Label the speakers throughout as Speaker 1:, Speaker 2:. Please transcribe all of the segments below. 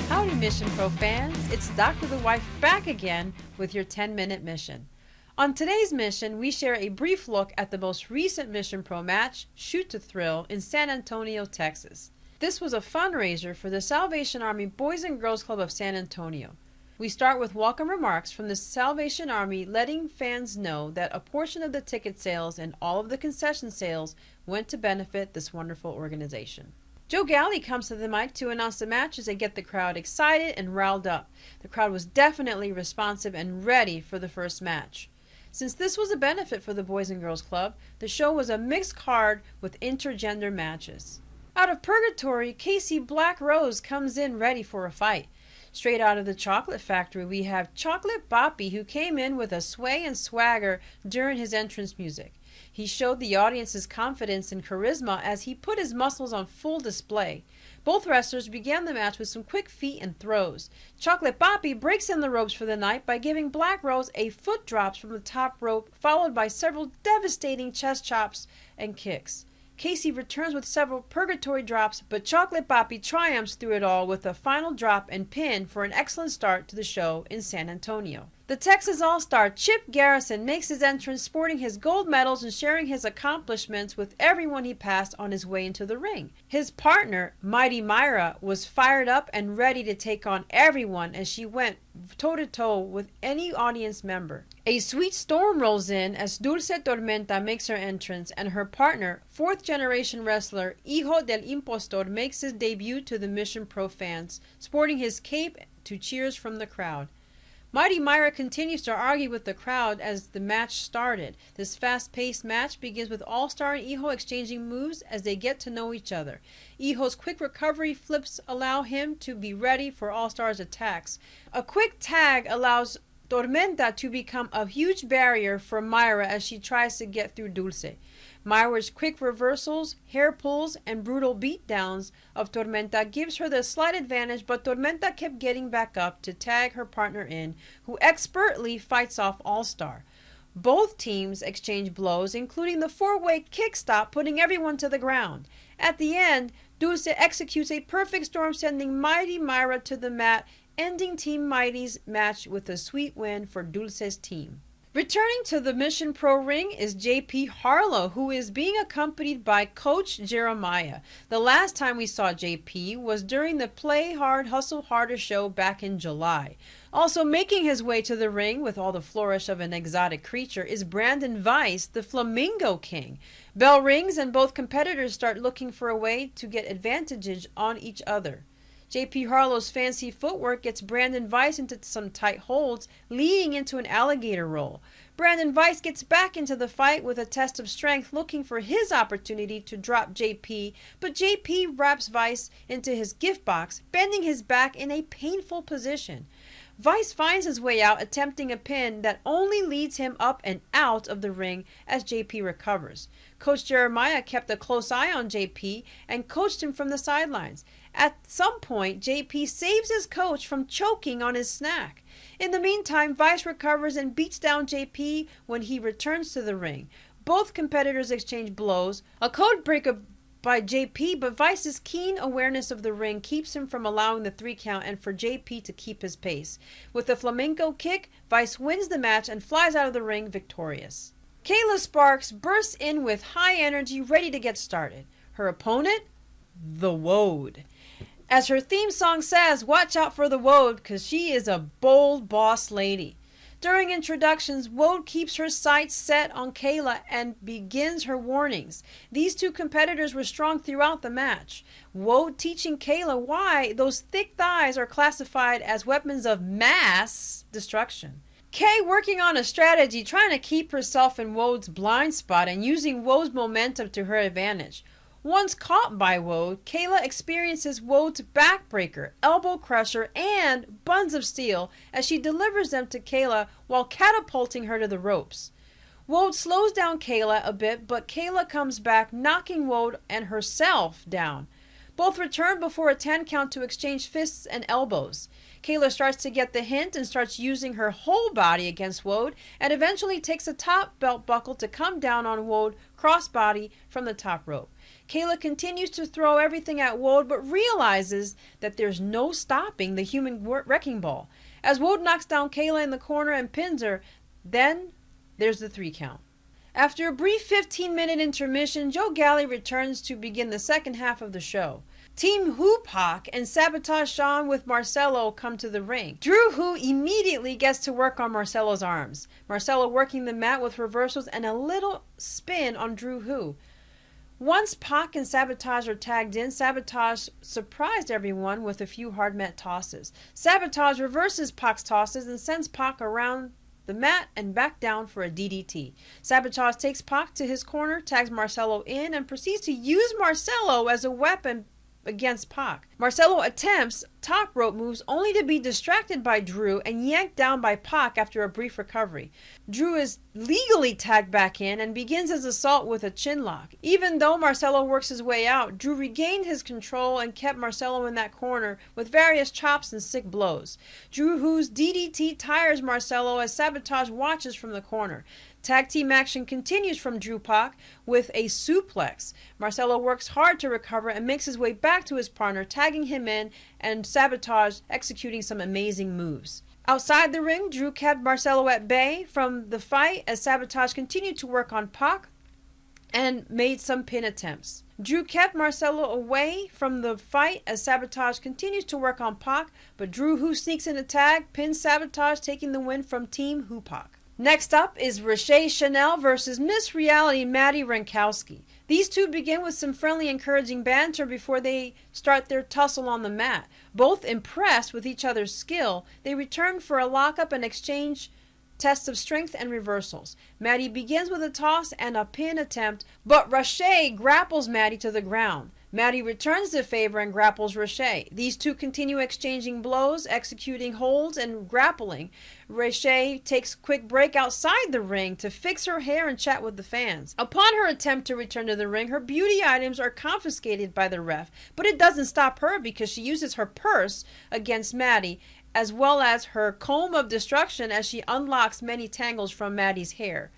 Speaker 1: Howdy Mission Pro fans, it's Dr. The Wife back again with your 10-minute mission. On today's mission, we share a brief look at the most recent Mission Pro match, Shoot to Thrill, in San Antonio, Texas. This was a fundraiser for the Salvation Army Boys and Girls Club of San Antonio. We start with welcome remarks from the Salvation Army letting fans know that a portion of the ticket sales and all of the concession sales went to benefit this wonderful organization. Joe Galley comes to the mic to announce the match as they get the crowd excited and riled up. The crowd was definitely responsive and ready for the first match. Since this was a benefit for the Boys and Girls Club, the show was a mixed card with intergender matches. Out of Purgatory, Casey Black Rose comes in ready for a fight. Straight out of the Chocolate Factory, we have Chocolate Boppy, who came in with a sway and swagger during his entrance music. He showed the audience's confidence and charisma as he put his muscles on full display. Both wrestlers began the match with some quick feet and throws. Chocolate Boppy breaks in the ropes for the night by giving Black Rose a foot drops from the top rope, followed by several devastating chest chops and kicks. Casey returns with several Purgatory drops, but Chocolate Boppy triumphs through it all with a final drop and pin for an excellent start to the show in San Antonio. The Texas All-Star Chip Garrison makes his entrance sporting his gold medals and sharing his accomplishments with everyone he passed on his way into the ring. His partner, Mighty Myra, was fired up and ready to take on everyone as she went toe-to-toe with any audience member. A sweet storm rolls in as Dulce Tormenta makes her entrance, and her partner, fourth-generation wrestler Hijo del Impostor, makes his debut to the Mission Pro fans, sporting his cape to cheers from the crowd. Mighty Myra continues to argue with the crowd as the match started. This fast-paced match begins with All-Star and Hijo exchanging moves as they get to know each other. Hijo's quick recovery flips allow him to be ready for All-Star's attacks. A quick tag allows Tormenta to become a huge barrier for Myra as she tries to get through Dulce. Myra's quick reversals, hair pulls, and brutal beatdowns of Tormenta gives her the slight advantage, but Tormenta kept getting back up to tag her partner in, who expertly fights off All-Star. Both teams exchange blows, including the four-way kick stop, putting everyone to the ground. At the end, Dulce executes a perfect storm, sending Mighty Myra to the mat, ending Team Mighty's match with a sweet win for Dulce's team. Returning to the Mission Pro ring is JP Harlow, who is being accompanied by Coach Jeremiah. The last time we saw JP was during the Play Hard, Hustle Harder show back in July. Also making his way to the ring with all the flourish of an exotic creature is Brandon Weiss, the Flamingo King. Bell rings and both competitors start looking for a way to get advantage on each other. JP Harlow's fancy footwork gets Brandon Weiss into some tight holds, leading into an alligator roll. Brandon Weiss gets back into the fight with a test of strength, looking for his opportunity to drop JP, but JP wraps Weiss into his gift box, bending his back in a painful position. Weiss finds his way out, attempting a pin that only leads him up and out of the ring as JP recovers. Coach Jeremiah kept a close eye on JP and coached him from the sidelines. At some point, JP saves his coach from choking on his snack. In the meantime, Weiss recovers and beats down JP when he returns to the ring. Both competitors exchange blows, a code breaker by JP, but Weiss's keen awareness of the ring keeps him from allowing the 3 count and for JP to keep his pace. With a flamenco kick, Weiss wins the match and flies out of the ring victorious. Kayla Sparks bursts in with high energy, ready to get started. Her opponent? The Woad. As her theme song says, watch out for the Woad, because she is a bold boss lady. During introductions, Woad keeps her sights set on Kayla and begins her warnings. These two competitors were strong throughout the match. Woad teaching Kayla why those thick thighs are classified as weapons of mass destruction. Kay working on a strategy, trying to keep herself in Woad's blind spot and using Woad's momentum to her advantage. Once caught by Woad, Kayla experiences Woad's backbreaker, elbow crusher, and buns of steel as she delivers them to Kayla while catapulting her to the ropes. Woad slows down Kayla a bit, but Kayla comes back, knocking Woad and herself down. Both return before a 10 count to exchange fists and elbows. Kailyn starts to get the hint and starts using her whole body against Woad, and eventually takes a top belt buckle to come down on Woad crossbody from the top rope. Kailyn continues to throw everything at Woad, but realizes that there's no stopping the human wrecking ball. As Woad knocks down Kailyn in the corner and pins her, then there's the 3 count. After a brief 15-minute intermission, Joe Galli returns to begin the second half of the show. Team Hoopak and Sabotage Sean with Marcelo come to the ring. Drew Hu immediately gets to work on Marcelo's arms. Marcelo working the mat with reversals and a little spin on Drew Hu. Once Pac and Sabotage are tagged in, Sabotage surprised everyone with a few hard mat tosses. Sabotage reverses Pac's tosses and sends Pac around the mat and back down for a DDT. Sabotage takes Pac to his corner, tags Marcelo in, and proceeds to use Marcelo as a weapon against Pac. Marcelo attempts top rope moves only to be distracted by Drew and yanked down by Pac after a brief recovery. Drew is legally tagged back in and begins his assault with a chin lock. Even though Marcelo works his way out, Drew regained his control and kept Marcelo in that corner with various chops and sick blows. Drew Hu's DDT tires Marcelo as Sabotage watches from the corner. Tag team action continues from Drew Pac with a suplex. Marcelo works hard to recover and makes his way back to his partner, tagging him in, and Sabotage executing some amazing moves. Outside the ring, Drew kept Marcelo at bay from the fight as Sabotage continued to work on Pac and made some pin attempts. Drew kept Marcelo away from the fight as Sabotage continues to work on Pac, but Drew Hu sneaks in a tag, pins Sabotage, taking the win from Team Hoopak. Next up is Rache Chanel versus Miss Reality Maddie Rankowski. These two begin with some friendly, encouraging banter before they start their tussle on the mat. Both impressed with each other's skill, they return for a lockup and exchange tests of strength and reversals. Maddie begins with a toss and a pin attempt, but Rache grapples Maddie to the ground. Maddie returns the favor and grapples Rache. These two continue exchanging blows, executing holds, and grappling. Rache takes a quick break outside the ring to fix her hair and chat with the fans. Upon her attempt to return to the ring, her beauty items are confiscated by the ref, but it doesn't stop her because she uses her purse against Maddie, as well as her comb of destruction as she unlocks many tangles from Maddie's hair.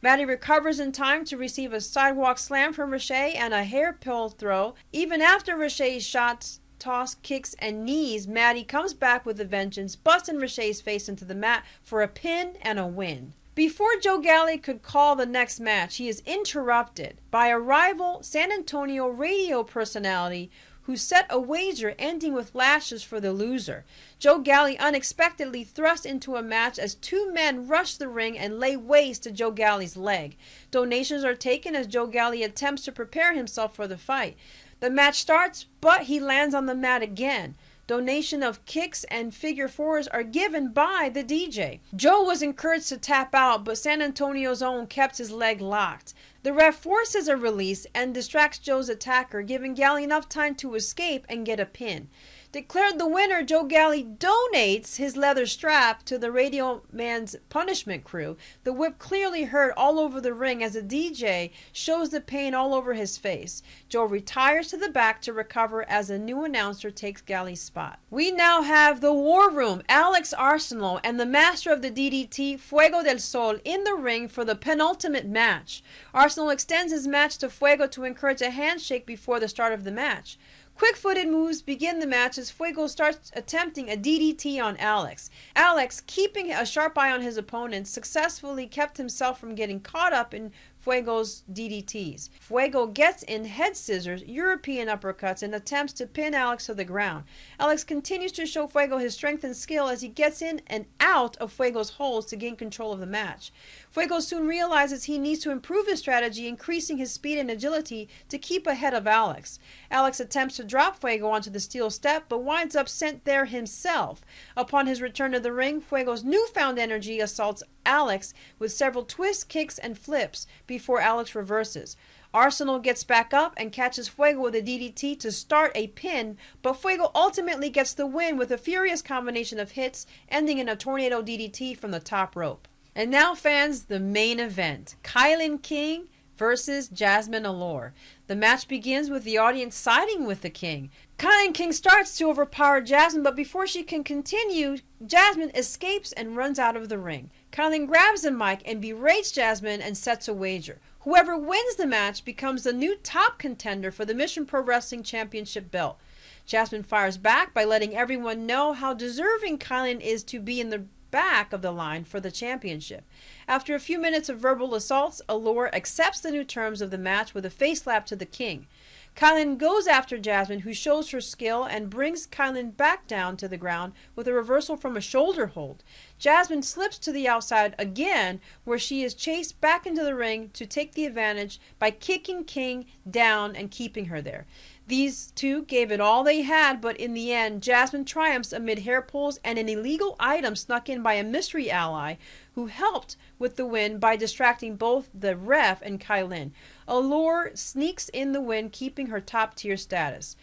Speaker 1: Maddie recovers in time to receive a sidewalk slam from Rache and a hair pull throw. Even after Rache's shots, toss, kicks, and knees, Maddie comes back with a vengeance, busting Rache's face into the mat for a pin and a win. Before Joe Galli could call the next match, he is interrupted by a rival San Antonio radio personality who set a wager ending with lashes for the loser. Joe Galli unexpectedly thrust into a match as two men rush the ring and lay waste to Joe Galli's leg. Donations are taken as Joe Galli attempts to prepare himself for the fight. The match starts, but he lands on the mat again. Donation of kicks and figure fours are given by the DJ. Joe was encouraged to tap out, but San Antonio's own kept his leg locked. The ref forces a release and distracts Joe's attacker, giving Galli enough time to escape and get a pin. Declared the winner, Joe Galli donates his leather strap to the Radio Man's punishment crew. The whip clearly hurt all over the ring as the DJ shows the pain all over his face. Joe retires to the back to recover as a new announcer takes Galli's spot. We now have the War Room, Alex Arsenal, and the master of the DDT, Fuego del Sol, in the ring for the penultimate match. Arsenal extends his match to Fuego to encourage a handshake before the start of the match. Quick-footed moves begin the match as Fuego starts attempting a DDT on Alex. Alex, keeping a sharp eye on his opponent, successfully kept himself from getting caught up in Fuego's DDTs. Fuego gets in head scissors, European uppercuts, and attempts to pin Alex to the ground. Alex continues to show Fuego his strength and skill as he gets in and out of Fuego's holds to gain control of the match. Fuego soon realizes he needs to improve his strategy, increasing his speed and agility to keep ahead of Alex. Alex attempts to drop Fuego onto the steel step, but winds up sent there himself. Upon his return to the ring, Fuego's newfound energy assaults Alex with several twists, kicks, and flips before Alex reverses. Arsenal gets back up and catches Fuego with a DDT to start a pin, but Fuego ultimately gets the win with a furious combination of hits, ending in a tornado DDT from the top rope. And now, fans, the main event. Kailyn King versus Jasmine Allure. The match begins with the audience siding with the king. Kailyn King starts to overpower Jasmine, but before she can continue, Jasmine escapes and runs out of the ring. Kailyn grabs the mic and berates Jasmine and sets a wager. Whoever wins the match becomes the new top contender for the Mission Pro Wrestling Championship belt. Jasmine fires back by letting everyone know how deserving Kailyn is to be in the back of the line for the championship. After a few minutes of verbal assaults, Allure accepts the new terms of the match with a face slap to the king. Kailyn goes after Jasmine, who shows her skill and brings Kailyn back down to the ground with a reversal from a shoulder hold. Jasmine slips to the outside again, where she is chased back into the ring to take the advantage by kicking King down and keeping her there. These two gave it all they had, but in the end, Jasmine triumphs amid hair pulls and an illegal item snuck in by a mystery ally who helped with the win by distracting both the ref and Kailyn. Allure sneaks in the win, keeping her top-tier status.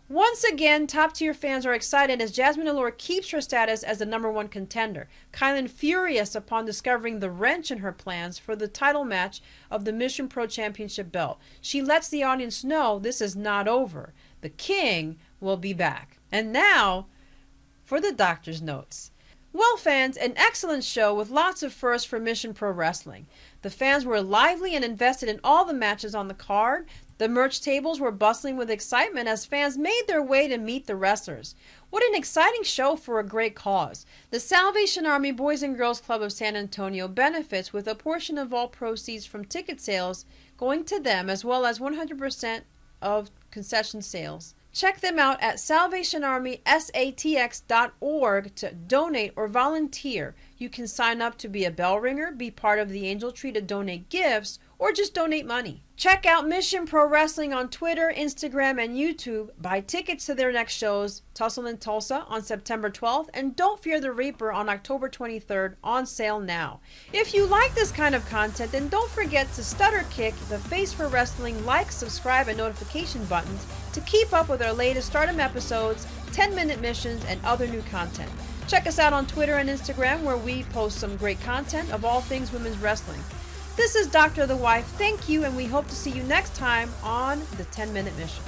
Speaker 1: Once again, top-tier fans are excited as Jasmine Allure keeps her status as the #1 contender. Kailyn, furious upon discovering the wrench in her plans for the title match of the Mission Pro Championship belt. She lets the audience know this is not over. The king will be back. And now, for the doctor's notes. Well, fans, an excellent show with lots of firsts for Mission Pro Wrestling. The fans were lively and invested in all the matches on the card. The merch tables were bustling with excitement as fans made their way to meet the wrestlers. What an exciting show for a great cause. The Salvation Army Boys and Girls Club of San Antonio benefits with a portion of all proceeds from ticket sales going to them, as well as 100% of concession sales. Check them out at salvationarmysatx.org to donate or volunteer. You can sign up to be a bell ringer, be part of the Angel Tree to donate gifts, or just donate money. Check out Mission Pro Wrestling on Twitter, Instagram, and YouTube. Buy tickets to their next shows, Tussle in Tulsa on September 12th, and Don't Fear the Reaper on October 23rd, on sale now. If you like this kind of content, then don't forget to stutter kick the Face for Wrestling like, subscribe, and notification buttons to keep up with our latest Stardom episodes, 10-minute missions, and other new content. Check us out on Twitter and Instagram, where we post some great content of all things women's wrestling. This is Dr. The Wife. Thank you, and we hope to see you next time on the 10-Minute Mission.